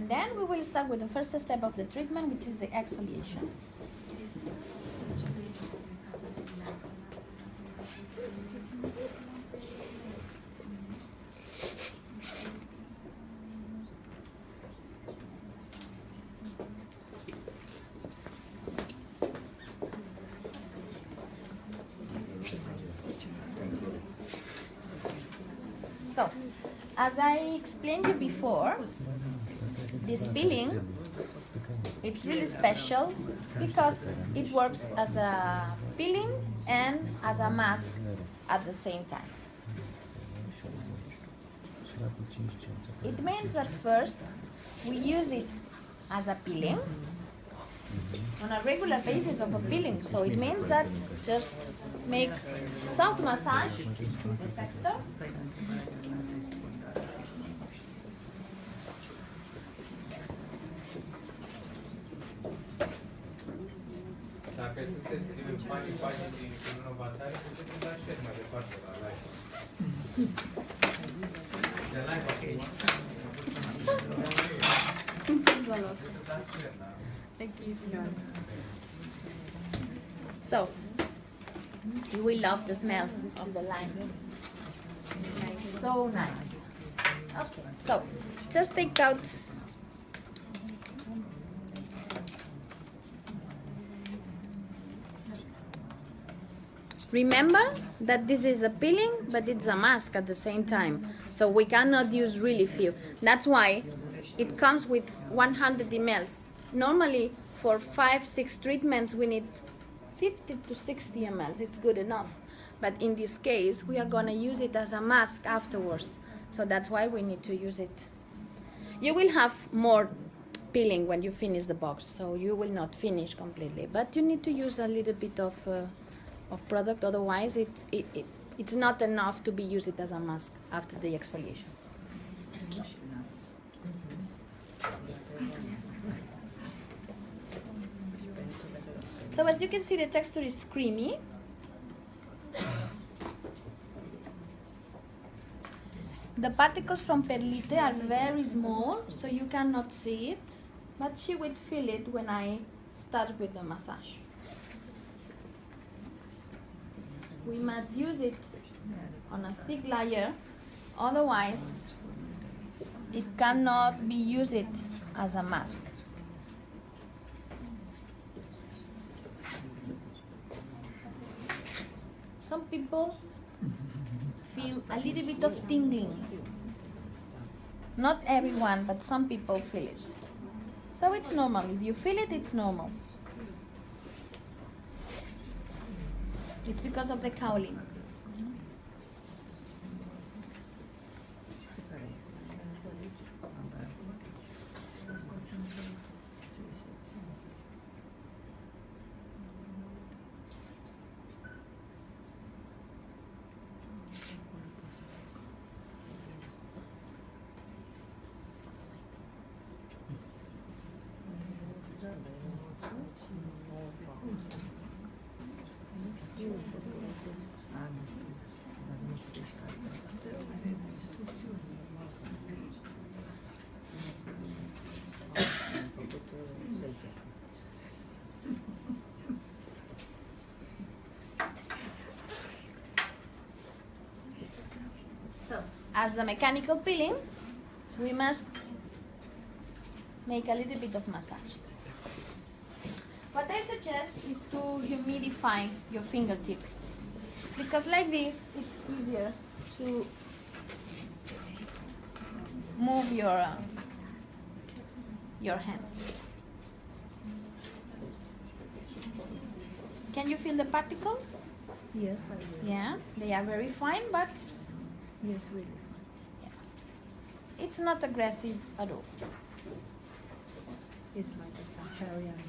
then we will start with the first step of the treatment, which is the exfoliation. So, as I explained you before, this peeling, it's really special because it works as a peeling and as a mask at the same time. It means that first we use it as a peeling on a regular basis of a peeling. So it means that just make soft massage the texture. Dacă sunteți fanii paginii Bruno Vassari, puteți da share mai departe la live. De live acum. Thank you. So, we love the smell of the lime. It's so nice. Okay. So, just take out remember that this is a peeling, but it's a mask at the same time. So we cannot use really few. That's why it comes with 100 ml. Normally, for 5-6 treatments, we need 50 to 60 ml. It's good enough. But in this case, we are going to use it as a mask afterwards. So that's why we need to use it. You will have more peeling when you finish the box. So you will not finish completely. But you need to use a little bit of product, otherwise it's not enough to be used as a mask after the exfoliation. So as you can see, the texture is creamy. The particles from perlite are very small, so you cannot see it, but she will feel it when I start with the massage. We must use it on a thick layer, otherwise it cannot be used as a mask. Some people feel a little bit of tingling. Not everyone, but some people feel it. So it's normal. If you feel it, it's normal. It's because of the kaolin. As the mechanical peeling, we must make a little bit of massage. What I suggest is to humidify your fingertips, because like this, it's easier to move your hands. Can you feel the particles? Yes, I will. Yeah, they are very fine, but Yes, really. it's not aggressive at all. It's like a Saharian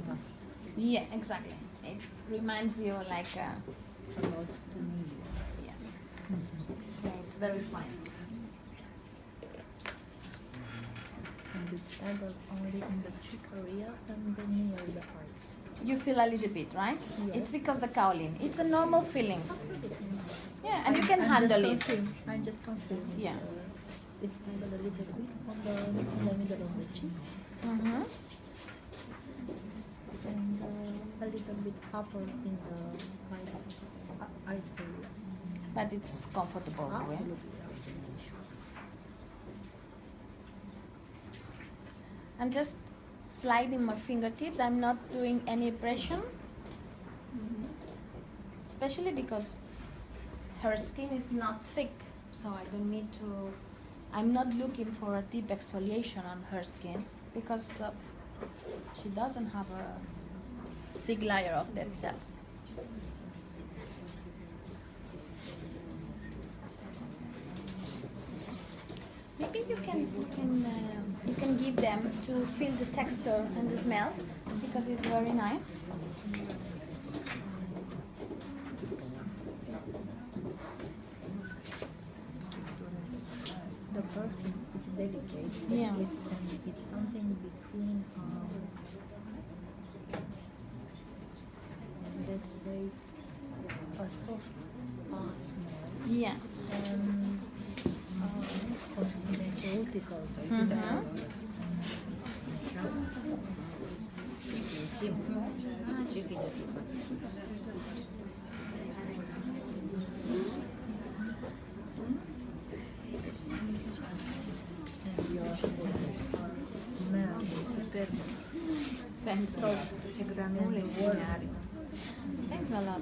dust. Yeah, exactly. It reminds you like About the media. yeah. Yeah, it's very fine. And it's started only in the cheek area and the near the heart. You feel a little bit, right? Yes. It's because the kaolin. It's a normal feeling. Absolutely. Yeah, and you can handle it. I'm just confirming. Yeah. it's tied a little bit on the middle of the cheeks Mm-hmm. and a little bit upper in the eyes area. But it's comfortable. Right? Absolutely, absolutely. I'm just sliding my fingertips. I'm not doing any pressure. Especially because her skin is not thick, so I don't need to. I'm not looking for a deep exfoliation on her skin because she doesn't have a thick layer of dead cells. Maybe you can give them to feel the texture and the smell because it's very nice. The perfume, it's delicate. Yeah. It's something between, let's say, a soft spa smell Yeah. and cosmeceutical. And your smell is super Thanks. soft and warm. Thanks a lot.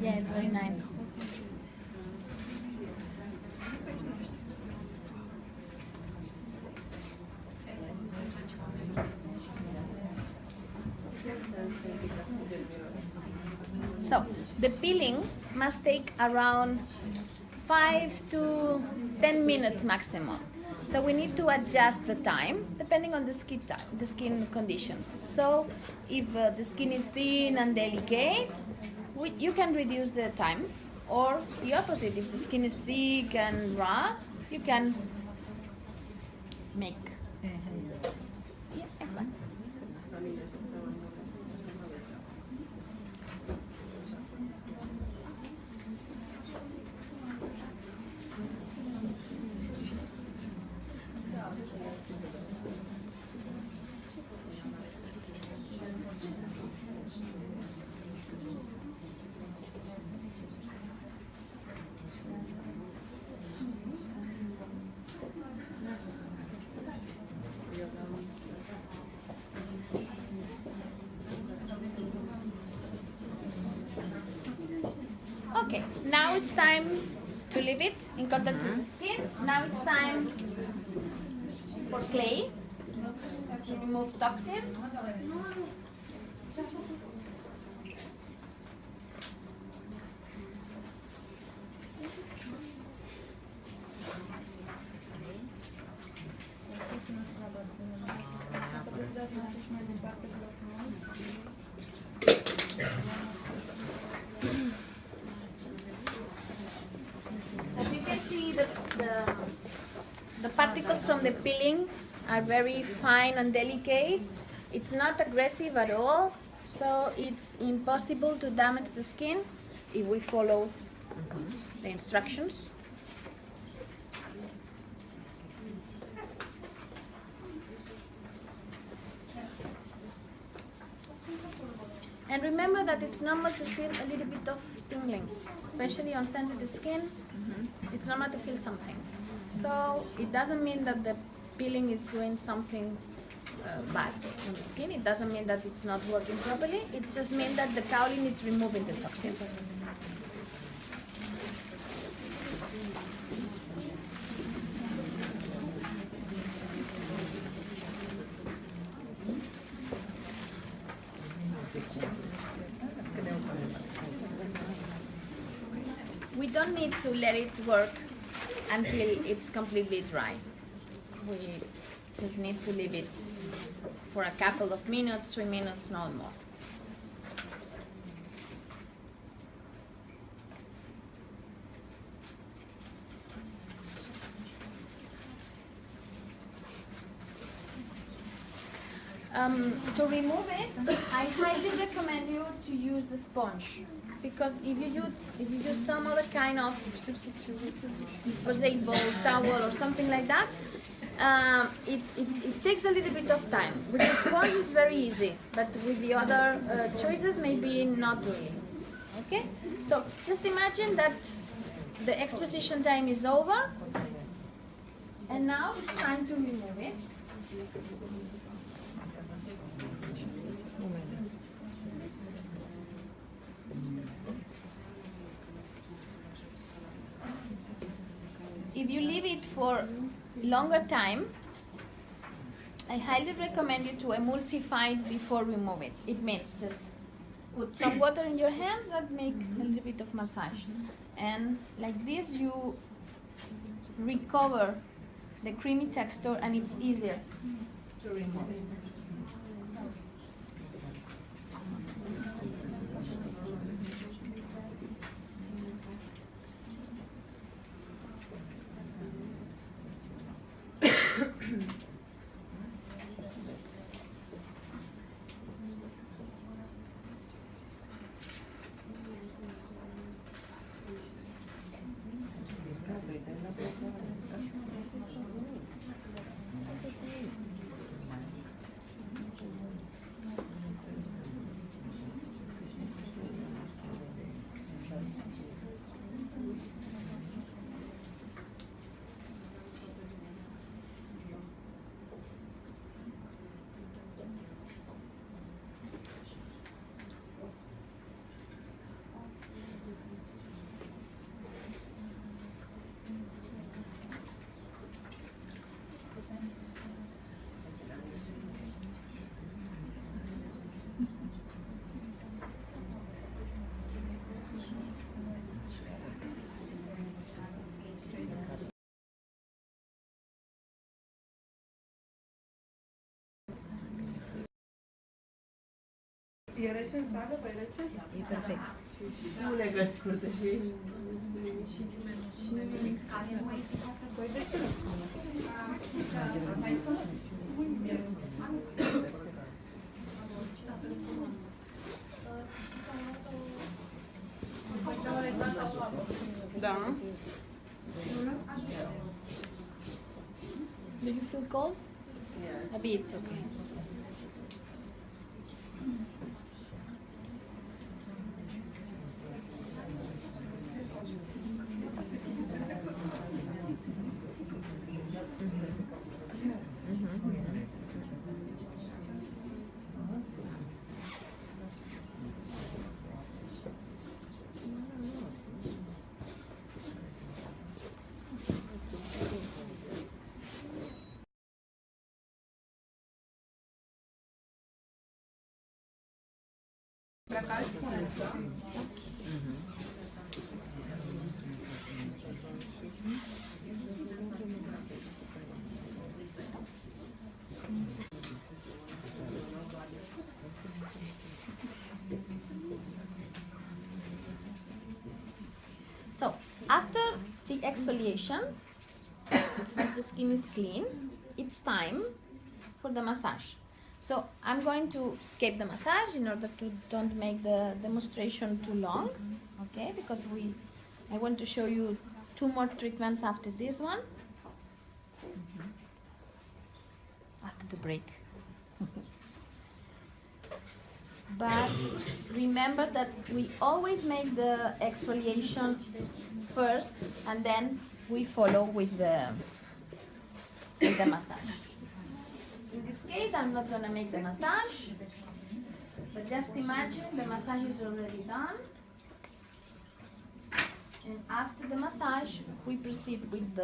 Yeah, it's very nice. So the peeling must take around 5 to 10 minutes maximum. So we need to adjust the time depending on the skin conditions. So if the skin is thin and delicate, you can reduce the time, or the opposite. If the skin is thick and raw, you can make. Yeah, exactly. Okay, now it's time to leave it in contact with the skin. Now it's time for clay to remove toxins. As you can see, the particles from the peeling are very fine and delicate. It's not aggressive at all, so it's impossible to damage the skin if we follow the instructions. And remember that it's normal to feel a little bit of tingling, especially on sensitive skin. It's normal to feel something. So it doesn't mean that the peeling is doing something bad on the skin. It doesn't mean that it's not working properly. It just means that the cowling is removing the toxins. We don't need to let it work until it's completely dry. We just need to leave it for a couple of minutes, 3 minutes, no more. To remove it, I highly recommend you to use the sponge. because if you use some other kind of disposable towel or something like that, it takes a little bit of time. With the sponge it's very easy, but with the other choices maybe not really. Okay, so just imagine that the exposition time is over, and now it's time to remove it. If you leave it for longer time, I highly recommend you to emulsify it before remove it. It means just put some water in your hands and make a little bit of massage. And like this you recover the creamy texture and it's easier to remove it. E rece în sală? Păi rece? E perfect. Și nu legă scurtă și... Păi de ce nu spune? Da. Do you feel cold? Yeah. A bit. So, after the exfoliation, once the skin is clean, it's time for the massage. So, I'm going to skip the massage in order to don't make the demonstration too long, okay? Because I want to show you 2 more treatments after this one, after the break. But remember that we always make the exfoliation first and then we follow with the massage. In this case, I'm not going to make the massage, but just imagine the massage is already done. And after the massage, we proceed with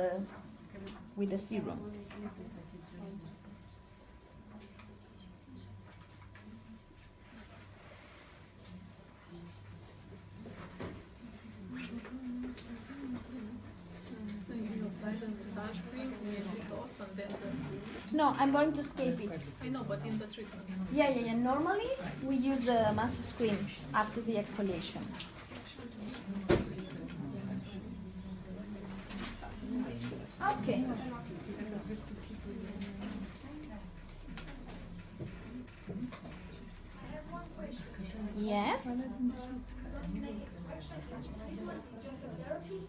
the serum. No, I'm going to escape it. I know, but in the treatment. Yeah. Normally, we use the massage cream after the exfoliation. Okay. Yes?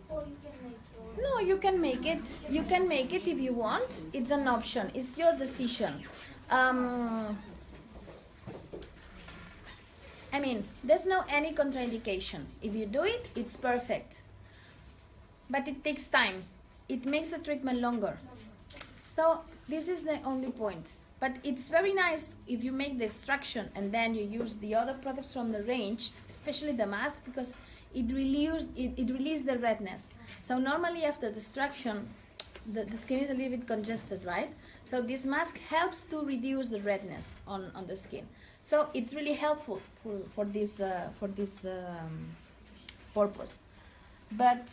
Or you can make your No, you can make it. You can make it if you want. It's an option. It's your decision. I mean, there's no any contraindication. If you do it, it's perfect. But it takes time. It makes the treatment longer. So this is the only point. But it's very nice if you make the extraction and then you use the other products from the range, especially the mask, because it releases the redness. So normally after the extraction, the skin is a little bit congested, right? So this mask helps to reduce the redness on the skin. So it's really helpful for this purpose. But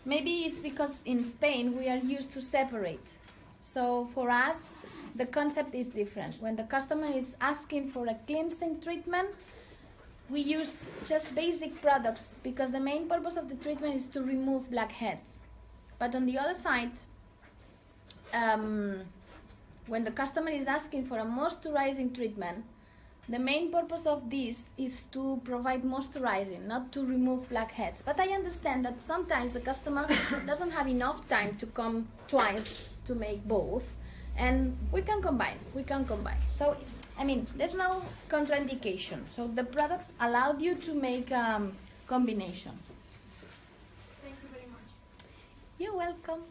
maybe it's because in Spain we are used to separate. So for us, the concept is different. When the customer is asking for a cleansing treatment, we use just basic products because the main purpose of the treatment is to remove blackheads. But on the other side, when the customer is asking for a moisturizing treatment, the main purpose of this is to provide moisturizing, not to remove blackheads. But I understand that sometimes the customer doesn't have enough time to come twice to make both, and we can combine. So, I mean, there's no contraindication. So the products allowed you to make combination. Thank you very much. You're welcome.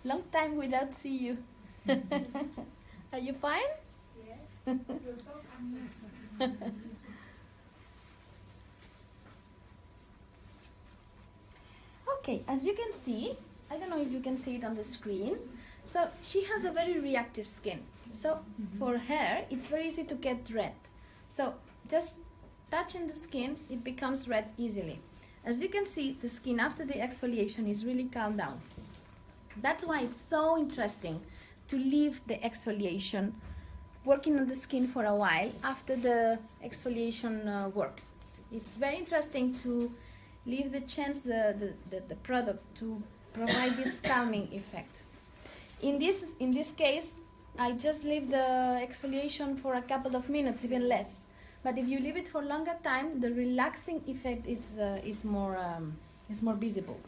Long time without see you. Are you fine? Yes. You're so kind. Okay, as you can see, I don't know if you can see it on the screen. So she has a very reactive skin. So for her, it's very easy to get red. So just touching the skin, it becomes red easily. As you can see, the skin after the exfoliation is really calmed down. That's why it's so interesting to leave the exfoliation working on the skin for a while after the exfoliation work. It's very interesting to leave the chance the product to provide this calming effect. In this case, I just leave the exfoliation for a couple of minutes, even less. But if you leave it for longer time, the relaxing effect is more visible.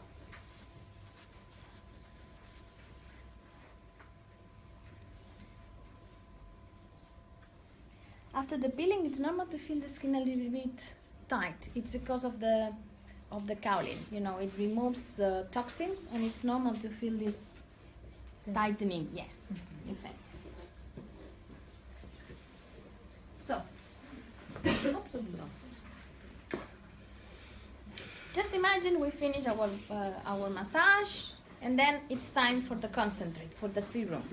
After the peeling, it's normal to feel the skin a little bit tight. It's because of the kaolin. You know, it removes toxins, and it's normal to feel this tightening, effect. So, just imagine we finish our massage, and then it's time for the concentrate, for the serum.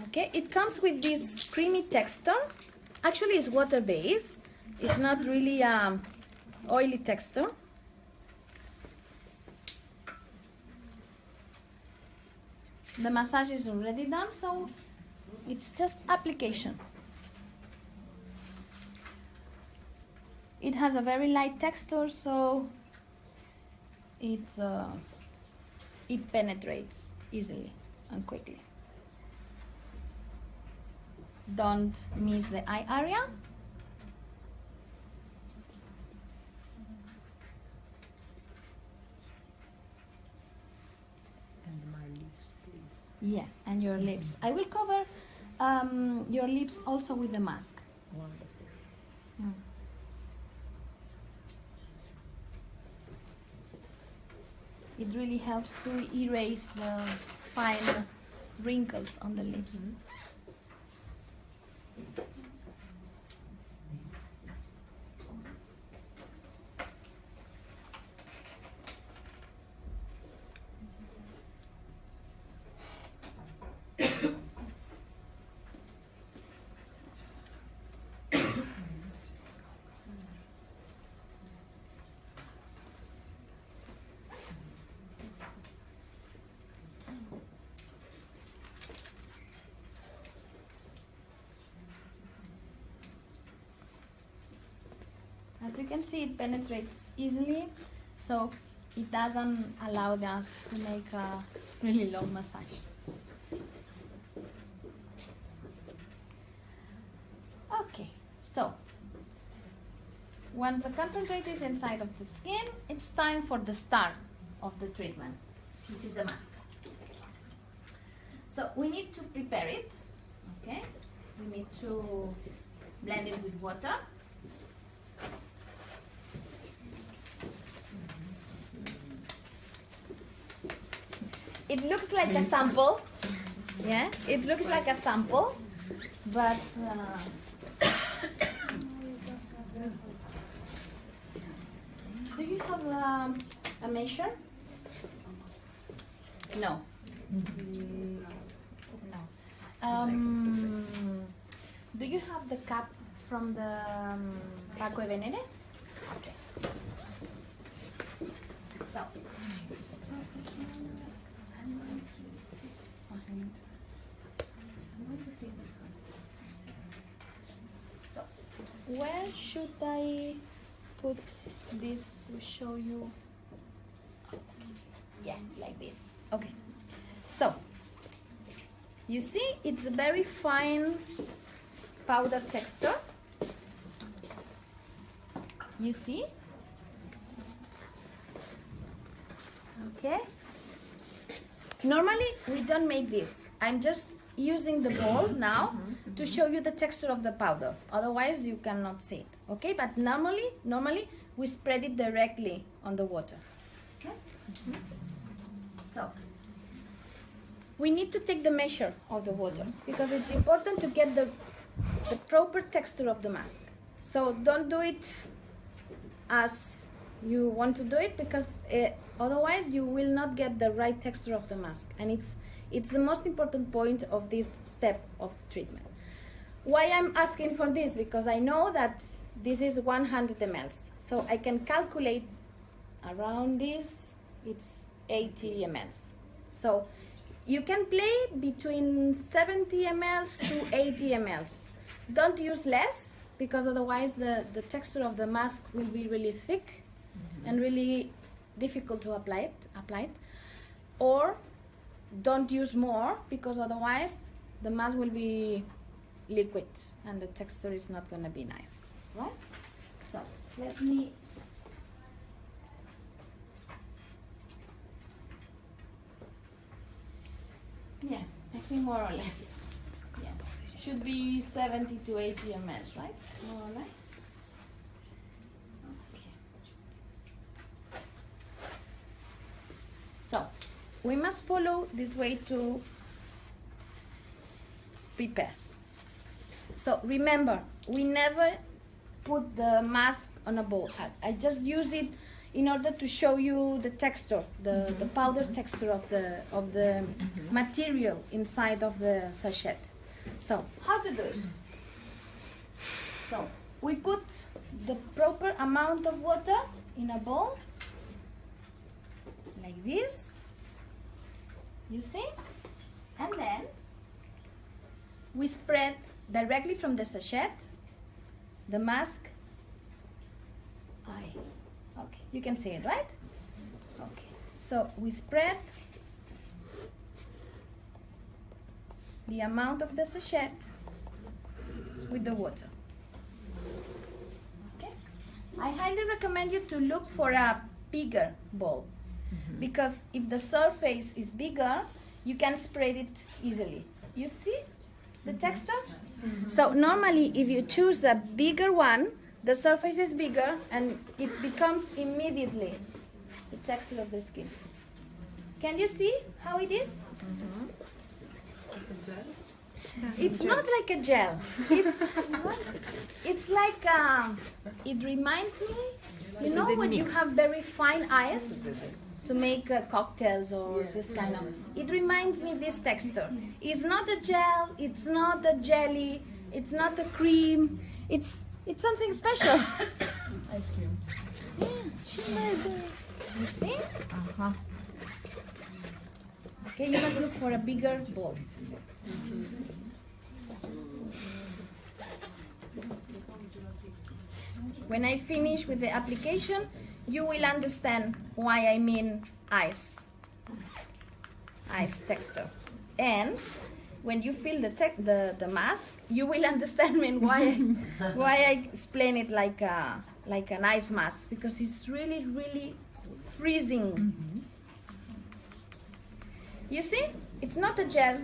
Okay, it comes with this creamy texture. Actually, it's water-based. It's not really oily texture. The massage is already done, so it's just application. It has a very light texture, so it penetrates easily and quickly. Don't miss the eye area. And my lips, please. Yeah, and your lips. I will cover your lips also with the mask. Wonderful. It really helps to erase the fine wrinkles on the lips. As you can see, it penetrates easily, so it doesn't allow us to make a really long massage. So, once the concentrate is inside of the skin, it's time for the start of the treatment, which is the mask. So we need to prepare it, okay? We need to blend it with water. It looks like a sample, yeah? It looks like a sample, but do you have a measure? No. No. Do you have the cup from the Paco e Venere? Okay. So. I'm going to take this one. So, where should I put this to show you? Yeah, like this. Okay. So, you see, it's a very fine powder texture. You see? Okay. Normally, we don't make this. I'm just using the bowl now to show you the texture of the powder. Otherwise, you cannot see it. Okay? But normally we spread it directly on the water. Okay? So, we need to take the measure of the water because it's important to get the proper texture of the mask. So don't do it as you want to do it because otherwise you will not get the right texture of the mask, and it's the most important point of this step of treatment. Why I'm asking for this? Because I know that this is 100 ml, so I can calculate around this, it's 80 ml. So you can play between 70 ml to 80 ml. Don't use less because otherwise the texture of the mask will be really thick and really difficult to apply it. Or don't use more because otherwise the mask will be liquid and the texture is not going to be nice, right? So let me I think more or less. Yeah. Should be 70 to 80 ml, right? More or less. Okay. So, we must follow this way to prepare. So, remember, we never put the mask on a bowl. I just use it in order to show you the texture, the powder texture of the material inside of the sachet. So, how to do it? So, we put the proper amount of water in a bowl, like this, you see? And then, we spread directly from the sachet, the mask. Okay, you can see it, right? Okay, so we spread the amount of the sachet with the water. Okay, I highly recommend you to look for a bigger bowl because if the surface is bigger, you can spread it easily. You see the texture? So normally if you choose a bigger one, the surface is bigger and it becomes immediately the texture of the skin. Can you see how it is? It's not like a gel. It's like, it reminds me, you know when you have very fine ice to make cocktails or this kind of, it reminds me this texture. It's not a gel, it's not a jelly, it's not a cream, it's something special. Ice cream. Yeah, you see? Okay, you must look for a bigger bowl. When I finish with the application, you will understand why I mean ice texture. And when you feel the mask, you will understand me why I explain it like an ice mask, because it's really, really freezing. You see, it's not a gel,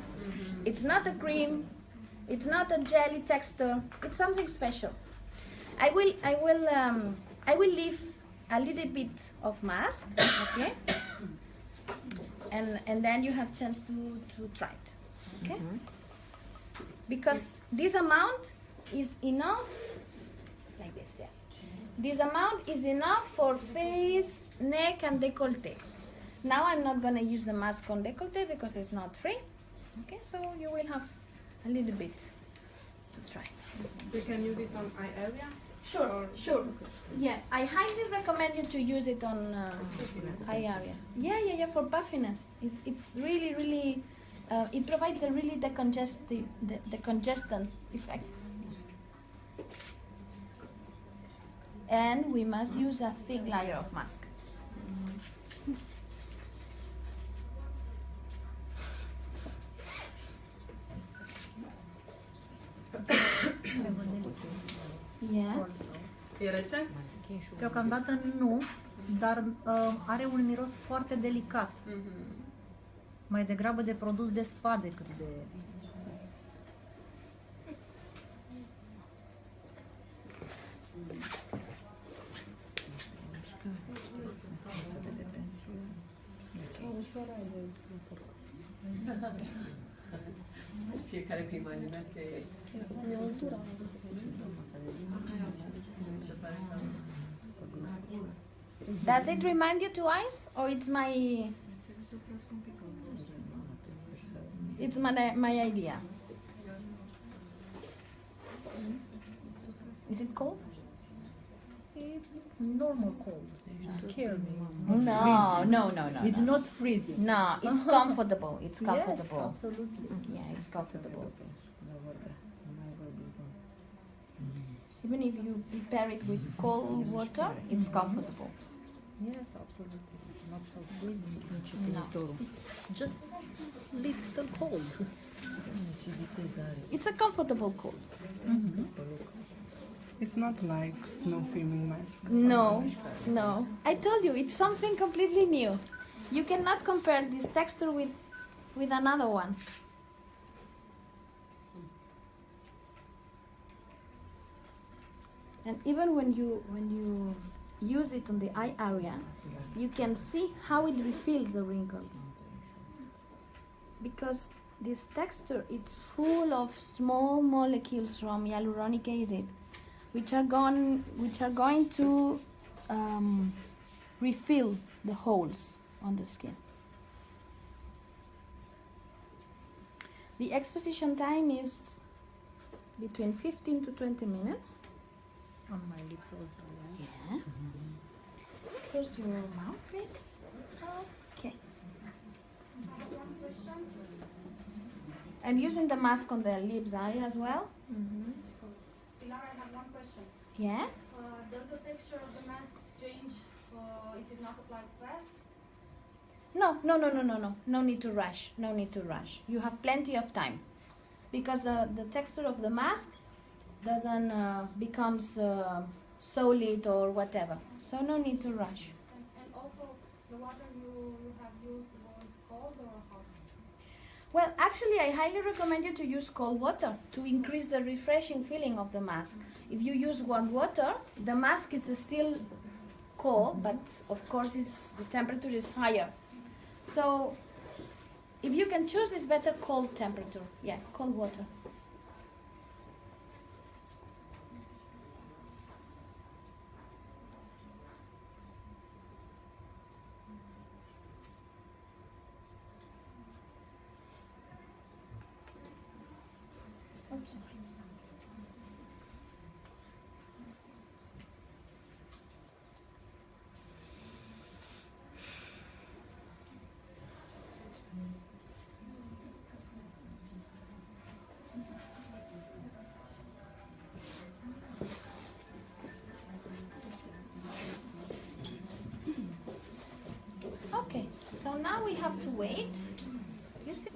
it's not a cream, it's not a jelly texture. It's something special. I will leave a little bit of mask, okay, and then you have chance to try it, okay? Because this amount is enough, like this, yeah. This amount is enough for face, neck, and décolleté. Now I'm not gonna use the mask on décolleté because it's not free, okay? So you will have a little bit to try. We can use it on eye area? Sure, sure. Yeah, I highly recommend you to use it on eye area. Yeah, for puffiness. It's really, really, it provides a really decongestant effect. And we must use a thick layer of mask. Yeah. E rece? Deocamdată nu, dar are un miros foarte delicat. Mai degrabă de produs de spa decât de... Fiecare cu imaginația ei. Does it remind you twice, or it's my idea? Is it cold? It's normal cold. You scare me. No. It's not freezing. No, it's comfortable. It's Yes, comfortable. absolutely. Yeah, it's comfortable. Even if you prepare it with cold water, it's comfortable. Yes, absolutely. It's not so freezing. No. Just little cold. It's a comfortable cold. It's not like snow filming mask. No. I told you, it's something completely new. You cannot compare this texture with another one. And even when you use it on the eye area, you can see how it refills the wrinkles. Because this texture, it's full of small molecules from hyaluronic acid, which are going to refill the holes on the skin. The exposition time is between 15 to 20 minutes. On my lips also, yes. Yeah. Close your mouth, please. Okay. I'm using the mask on the lips area as well. Pilar, I have one question. Yeah. Does the texture of the masks change if it's not applied fast? No. No need to rush. No need to rush. You have plenty of time, because the texture of the mask doesn't becomes solid or whatever. So no need to rush. And also, the water you have used was cold or hot? Well, actually, I highly recommend you to use cold water to increase the refreshing feeling of the mask. If you use warm water, the mask is still cold, but of course the temperature is higher. So if you can choose, it's better cold temperature. Yeah, cold water. Oops, sorry. Okay, so now we have to wait. You see?